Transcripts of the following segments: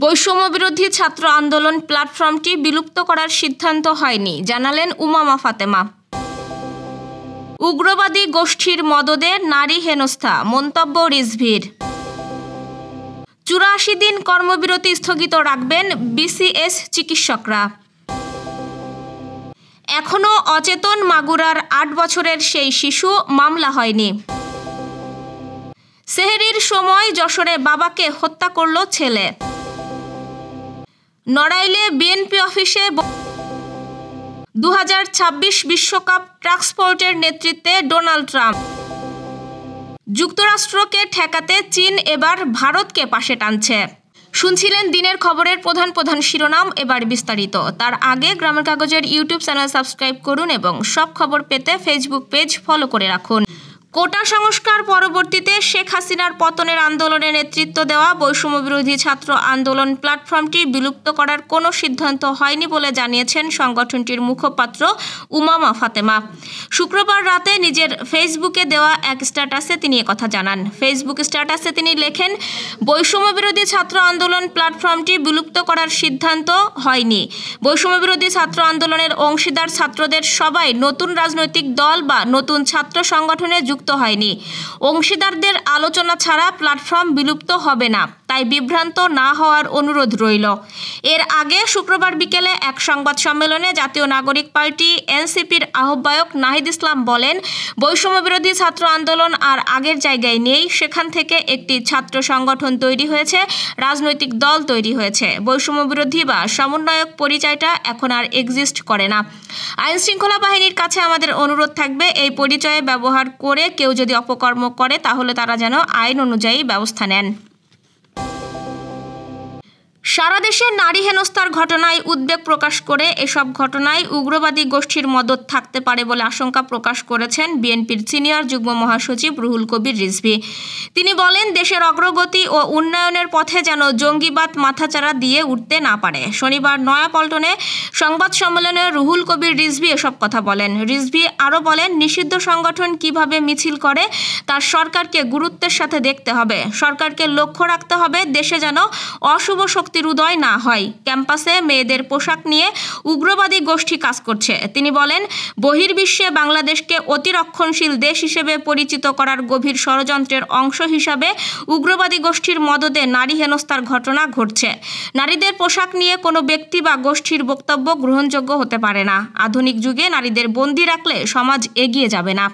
বৈষম্যবিরোধী ছাত্র আন্দোলন প্ল্যাটফর্মটি বিলুপ্ত করার সিদ্ধান্ত হয়নি, জানালেন উমামা ফাতেমা। উগ্রবাদী গোষ্ঠীর মদদে নারী হেনস্থা, মন্তব্য রিজভীর। ৮৪ দিন কর্মবিরতি স্থগিত রাখবেন বিসিএস চিকিৎসকরা। এখনও অচেতন মাগুরার ৮ বছরের সেই শিশু, মামলা হয়নি। সেহরির সময় যশোরে বাবাকে হত্যা করল ছেলে। নড়াইলে বিএনপি অফিসে ২০২৬ বিশ্বকাপ ট্রান্সপোর্টের নেতৃত্বে ডোনাল্ড ট্রাম্প। যুক্তরাষ্ট্রকে ঠেকাতে চীন এবার ভারতকে পাশে টানছে। শুনছিলেন দিনের খবরের প্রধান প্রধান শিরোনাম, এবার বিস্তারিত। তার আগে গ্রামের কাগজের ইউটিউব চ্যানেল সাবস্ক্রাইব করুন এবং সব খবর পেতে ফেসবুক পেজ ফলো করে রাখুন। কোটা সংস্কার পরবর্তীতে শেখ হাসিনার পতনের আন্দোলনে নেতৃত্ব দেওয়া বৈষম্যবিরোধী ছাত্র আন্দোলন প্ল্যাটফর্মটি বিলুপ্ত করার কোনো সিদ্ধান্ত হয়নি বলে জানিয়েছেন সংগঠনটির মুখপাত্র উমামা ফাতেমা। শুক্রবার রাতে নিজের ফেসবুকে দেওয়া এক স্ট্যাটাসে তিনি একথা জানান। ফেসবুক স্ট্যাটাসে তিনি লেখেন, বৈষম্যবিরোধী ছাত্র আন্দোলন প্ল্যাটফর্মটি বিলুপ্ত করার সিদ্ধান্ত হয়নি। বৈষম্যবিরোধী ছাত্র আন্দোলনের অংশীদার ছাত্রদের সবাই নতুন রাজনৈতিক দল বা নতুন ছাত্র সংগঠনে যুক্ত হয়নি। অংশীদারদের আলোচনা ছাড়া প্ল্যাটফর্ম বিলুপ্ত হবে না, তাই বিভ্রান্ত না হওয়ার অনুরোধ রইল। এর আগে শুক্রবার বিকেলে এক সংবাদ সম্মেলনে জাতীয় নাগরিক পার্টি এনসিপির আহ্বায়ক নাহিদ ইসলাম বলেন, বৈষম্যবিরোধী ছাত্র আন্দোলন আর আগের জায়গায় নেই। সেখান থেকে একটি ছাত্র সংগঠন তৈরি হয়েছে, রাজনৈতিক দল তৈরি হয়েছে। বৈষম্যবিরোধী বা সমন্বয়ক পরিচয়টা এখন আর এক্সিস্ট করে না। আইন শৃঙ্খলা বাহিনীর কাছে আমাদের অনুরোধ থাকবে, এই পরিচয়ে ব্যবহার করে কেউ যদি অপকর্ম করে তাহলে তারা যেন আইন অনুযায়ী ব্যবস্থা নেন। সারা দেশে নারী হেনস্থার ঘটনায় উদ্বেগ প্রকাশ করে এসব ঘটনায় উগ্রবাদী গোষ্ঠীর মদদ থাকতে পারে বলে আশঙ্কা প্রকাশ করেছেন বিএনপির সিনিয়র যুগ্ম মহাসচিব রুহুল কবির রিজভী। তিনি বলেন, দেশের অগ্রগতি ও উন্নয়নের পথে যেন জঙ্গিবাদ মাথাচাড়া দিয়ে উঠতে না পারে। শনিবার নয়াপল্টনে সংবাদ সম্মেলনে রুহুল কবির রিজভী এসব কথা বলেন। রিজভী আরও বলেন, নিষিদ্ধ সংগঠন কিভাবে মিছিল করে তার সরকারকে গুরুত্বের সাথে দেখতে হবে। সরকারকে লক্ষ্য রাখতে হবে দেশে যেন অশুভ শক্তি উদয় না হয়। ক্যাম্পাসে মেয়েদের পোশাক নিয়ে উগ্রবাদী গোষ্ঠী কাজ করছে। তিনি বলেন, বহির্বিশ্বে বাংলাদেশকে অতিরক্ষণশীল দেশ হিসেবে পরিচিত করার গভীর ষড়যন্ত্রের অংশ হিসাবে উগ্রবাদী গোষ্ঠীর মদদে নারী হেনস্থার ঘটনা ঘটছে। নারীদের পোশাক নিয়ে কোনো ব্যক্তি বা গোষ্ঠীর বক্তব্য গ্রহণযোগ্য হতে পারে না। আধুনিক যুগে নারীদের বন্দী রাখলে সমাজ এগিয়ে যাবে না।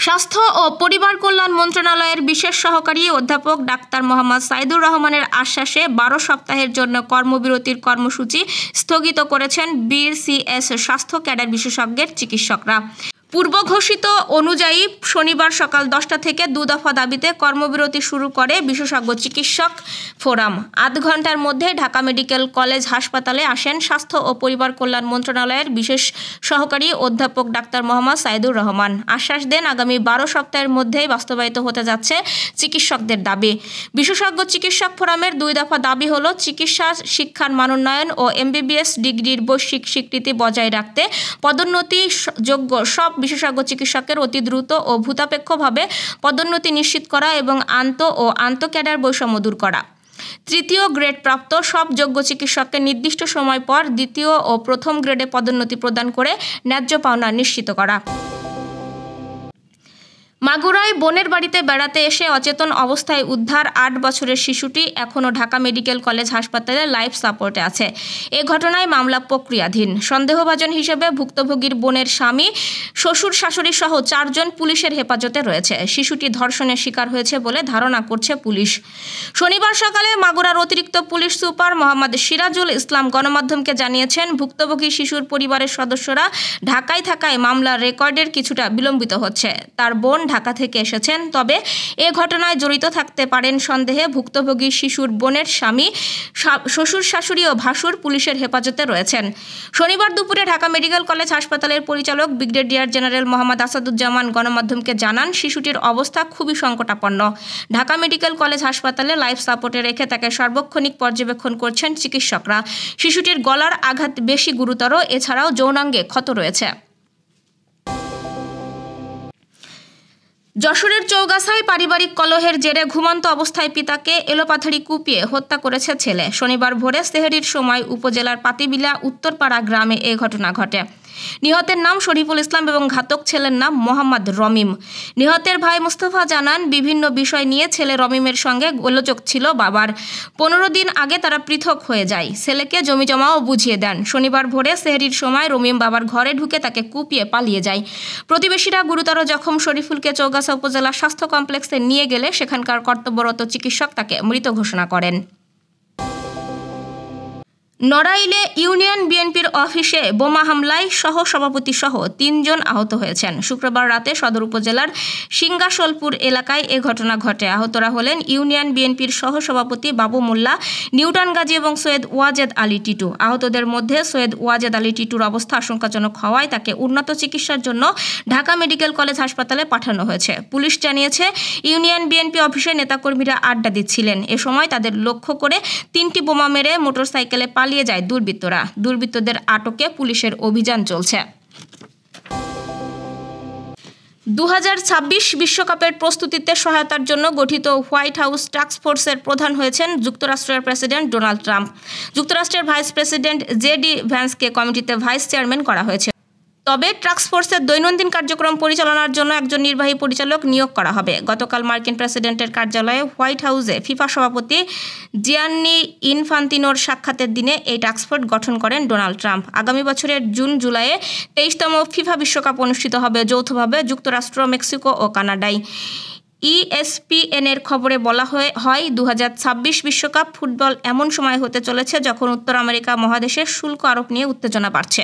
স্বাস্থ্য ও পরিবার কল্যাণ মন্ত্রণালয়ের বিশেষ সহকারী অধ্যাপক ডাক্তার মোহাম্মদ সাইদুর রহমানের আশ্বাসে ১২ সপ্তাহের জন্য কর্মবিরতির কর্মসূচি স্থগিত করেছেন বিসিএস স্বাস্থ্য ক্যাডার বিশেষজ্ঞের চিকিৎসকরা। পূর্ব ঘোষিত অনুযায়ী শনিবার সকাল 10টা থেকে 2 দফা দাবিতে কর্মবিরতি শুরু করে বিশেষজ্ঞ চিকিৎসক ফোরাম। আধ ঘন্টার মধ্যে ঢাকা মেডিকেল কলেজ হাসপাতালে আসেন স্বাস্থ্য ও পরিবার কল্যাণ মন্ত্রণালয়ের বিশেষ সহকারী অধ্যাপক ডাক্তার মোহাম্মদ সাইদুর রহমান। আশ্বাস দেন, আগামী 12 সপ্তাহের মধ্যেই বাস্তবায়িত হতে যাচ্ছে চিকিৎসকদের দাবি। বিশেষজ্ঞ চিকিৎসক ফোরামের 2 দফা দাবি হলো, চিকিৎসা শিক্ষার মানোন্নয়ন ও এমবিবিএস ডিগ্রির বৈশ্বিক স্বীকৃতি বজায় রাখতে পদোন্নতি যোগ্য সব বিশেষজ্ঞ চিকিৎসকের অতি দ্রুত ও ভূতাপেক্ষভাবে পদোন্নতি নিশ্চিত করা এবং আন্ত ক্যাডার বৈষম্য দূর করা। তৃতীয় গ্রেড প্রাপ্ত সব যোগ্য চিকিৎসককে নির্দিষ্ট সময় পর দ্বিতীয় ও প্রথম গ্রেডে পদোন্নতি প্রদান করে ন্যায্য পাওনা নিশ্চিত করা। মাগুরায় বোনের বাড়িতে বেড়াতে এসে অচেতন অবস্থায় উদ্ধার 8 বছরের শিশুটি এখনও ঢাকা মেডিকেল কলেজ হাসপাতালে লাইফ সাপোর্টে আছে। এ ঘটনায় মামলা প্রক্রিয়াধীন। সন্দেহভাজন হিসেবে ভুক্তভোগীর বোনের স্বামী, শ্বশুর শাশুড়ি সহ 4 জন পুলিশের হেফাজতে রয়েছে। শিশুটি ধর্ষণের শিকার হয়েছে বলে ধারণা করছে পুলিশ। শনিবার সকালে মাগুরার অতিরিক্ত পুলিশ সুপার মোহাম্মদ সিরাজুল ইসলাম গণমাধ্যমকে জানিয়েছেন, ভুক্তভোগী শিশুর পরিবারের সদস্যরা ঢাকায় থাকায় মামলার রেকর্ডের কিছুটা বিলম্বিত হচ্ছে। তার বোন ঢাকা থেকে এসেছেন, তবে এ ঘটনায় জড়িত থাকতে পারেন সন্দেহে ভুক্তভোগী শিশুর বোনের স্বামী, শ্বশুর শাশুড়ি ও ভাসুর পুলিশের হেফাজতে রয়েছেন। শনিবার দুপুরে ঢাকা মেডিকেল কলেজ হাসপাতালের পরিচালক ব্রিগেডিয়ার জেনারেল মোহাম্মদ আসাদুজ্জামান গণমাধ্যমকে জানান, শিশুটির অবস্থা খুবই সংকটাপন্ন। ঢাকা মেডিকেল কলেজ হাসপাতালে লাইফ সাপোর্টে রেখে তাকে সার্বক্ষণিক পর্যবেক্ষণ করছেন চিকিৎসকরা। শিশুটির গলার আঘাত বেশি গুরুতর, এছাড়াও যৌনাঙ্গে ক্ষত রয়েছে। যশোরের চৌগাছায় পারিবারিক কলহের জেরে ঘুমন্ত অবস্থায় পিতাকে এলোপাথাড়ি কুপিয়ে হত্যা করেছে ছেলে। শনিবার ভোরে সেহরির সময় উপজেলার পাতিবিলা উত্তরপাড়া গ্রামে এ ঘটনা ঘটে। নিহতের নাম শরীফুল ইসলাম এবং ঘাতক ছেলের নাম মোহাম্মদ রমিম। নিহতের ভাই মুস্তফা জানান, বিভিন্ন বিষয় নিয়ে ছেলে রমিমের সঙ্গে গোলযোগ ছিল বাবার। 15 দিন আগে তারা পৃথক হয়ে যায়। ছেলেকে জমিজমাও বুঝিয়ে দেন। শনিবার ভোরে সেহরির সময় রমিম বাবার ঘরে ঢুকে তাকে কুপিয়ে পালিয়ে যায়। প্রতিবেশীরা গুরুতর জখম শরীফুলকে চৌগাছা উপজেলা স্বাস্থ্য কমপ্লেক্সে নিয়ে গেলে সেখানকার কর্তব্যরত চিকিৎসক তাকে মৃত ঘোষণা করেন। নড়াইলে ইউনিয়ন বিএনপির অফিসে বোমা হামলায় সহ-সভাপতি সহ 3 জন আহত হয়েছেন। শুক্রবার রাতে সদর উপজেলার সিংগাসলপুর এলাকায় এ ঘটনা ঘটে। আহতরা হলেন ইউনিয়ন বিএনপির সহ-সভাপতি বাবু মোল্লা, নিউটন গাজী এবং সৈয়দ ওয়াজেদ আলী টিটু। আহতদের মধ্যে সৈয়দ ওয়াজেদ আলী টিটুর অবস্থা আশঙ্কাজনক হওয়ায় তাকে উন্নত চিকিৎসার জন্য ঢাকা মেডিকেল কলেজ হাসপাতালে পাঠানো হয়েছে। পুলিশ জানিয়েছে, ইউনিয়ন বিএনপি অফিসে নেতাকর্মীরা আড্ডা দিচ্ছিলেন। এ সময় তাদের লক্ষ্য করে 3টি বোমা মেরে মোটরসাইকেলে পালিয়ে যায় দুর্বৃত্তরা। দুর্বৃত্তদের আটকে পুলিশের অভিযান চলছে। 2026 বিশ্বকাপের প্রস্তুতিতে সহায়তার জন্য গঠিত হোয়াইট হাউস টাস্ক ফোর্সের প্রধান হয়েছেন যুক্তরাষ্ট্রের প্রেসিডেন্ট ডোনাল্ড ট্রাম্প। যুক্তরাষ্ট্রের ভাইস প্রেসিডেন্ট জে.ডি. ভ্যান্সকে কমিটিতে ভাইস চেয়ারম্যান করা হয়েছে। তবে টাস্ক ফোর্সের দৈনন্দিন কার্যক্রম পরিচালনার জন্য একজন নির্বাহী পরিচালক নিয়োগ করা হবে। গতকাল মার্কিন প্রেসিডেন্টের কার্যালয়ে হোয়াইট হাউসে ফিফা সভাপতি জিয়ান্নি ইনফান্তিনোর সাক্ষাতের দিনে এই টাস্ক ফোর্স গঠন করেন ডোনাল্ড ট্রাম্প। আগামী বছরের জুন-জুলাইয়ে 23তম ফিফা বিশ্বকাপ অনুষ্ঠিত হবে যৌথভাবে যুক্তরাষ্ট্র, মেক্সিকো ও কানাডায়। ESPN-এর খবরে বলা হয় 2026 বিশ্বকাপ ফুটবল এমন সময় হতে চলেছে যখন উত্তর আমেরিকা মহাদেশে শুল্ক আরোপ নিয়ে উত্তেজনা বাড়ছে।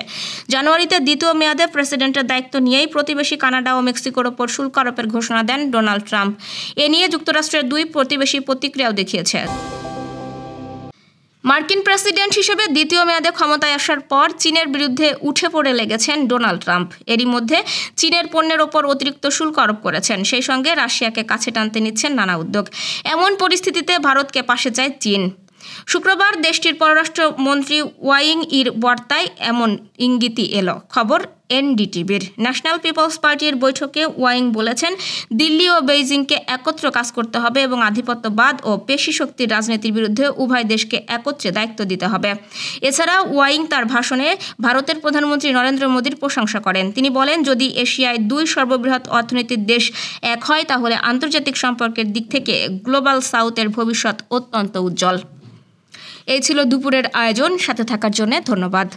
জানুয়ারিতে দ্বিতীয় মেয়াদে প্রেসিডেন্টের দায়িত্ব নিয়েই প্রতিবেশী কানাডা ও মেক্সিকোর ওপর শুল্ক আরোপের ঘোষণা দেন ডোনাল্ড ট্রাম্প। এ নিয়ে যুক্তরাষ্ট্রের 2 প্রতিবেশী প্রতিক্রিয়াও দেখিয়েছে। মার্কিন প্রেসিডেন্ট হিসেবে দ্বিতীয় মেয়াদে ক্ষমতায় আসার পর চীনের বিরুদ্ধে উঠে পড়ে লেগেছেন ডোনাল্ড ট্রাম্প। এরই মধ্যে চীনের পণ্যের ওপর অতিরিক্ত শুল্ক আরোপ করেছেন। সেই সঙ্গে রাশিয়াকে কাছে টানতে নিচ্ছেন নানা উদ্যোগ। এমন পরিস্থিতিতে ভারতকে পাশে চায় চীন। শুক্রবার দেশটির পররাষ্ট্রমন্ত্রী ওয়াং ইর বার্তায় এমন ইঙ্গিতই এলো। খবর NDTV-র। ন্যাশনাল পিপলস পার্টির বৈঠকে ওয়াং বলেছেন, দিল্লি ও বেইজিংকে একত্র কাজ করতে হবে এবং আধিপত্যবাদ ও পেশি শক্তির রাজনীতির বিরুদ্ধে উভয় দেশকে একত্রে দায়িত্ব দিতে হবে। এছাড়া ওয়াং তার ভাষণে ভারতের প্রধানমন্ত্রী নরেন্দ্র মোদীর প্রশংসা করেন। তিনি বলেন, যদি এশিয়ায় 2 সর্ববৃহৎ অর্থনীতির দেশ এক হয় তাহলে আন্তর্জাতিক সম্পর্কের দিক থেকে গ্লোবাল সাউথের ভবিষ্যৎ অত্যন্ত উজ্জ্বল। এই ছিল দুপুরের আয়োজন। সাথে থাকার জন্য ধন্যবাদ।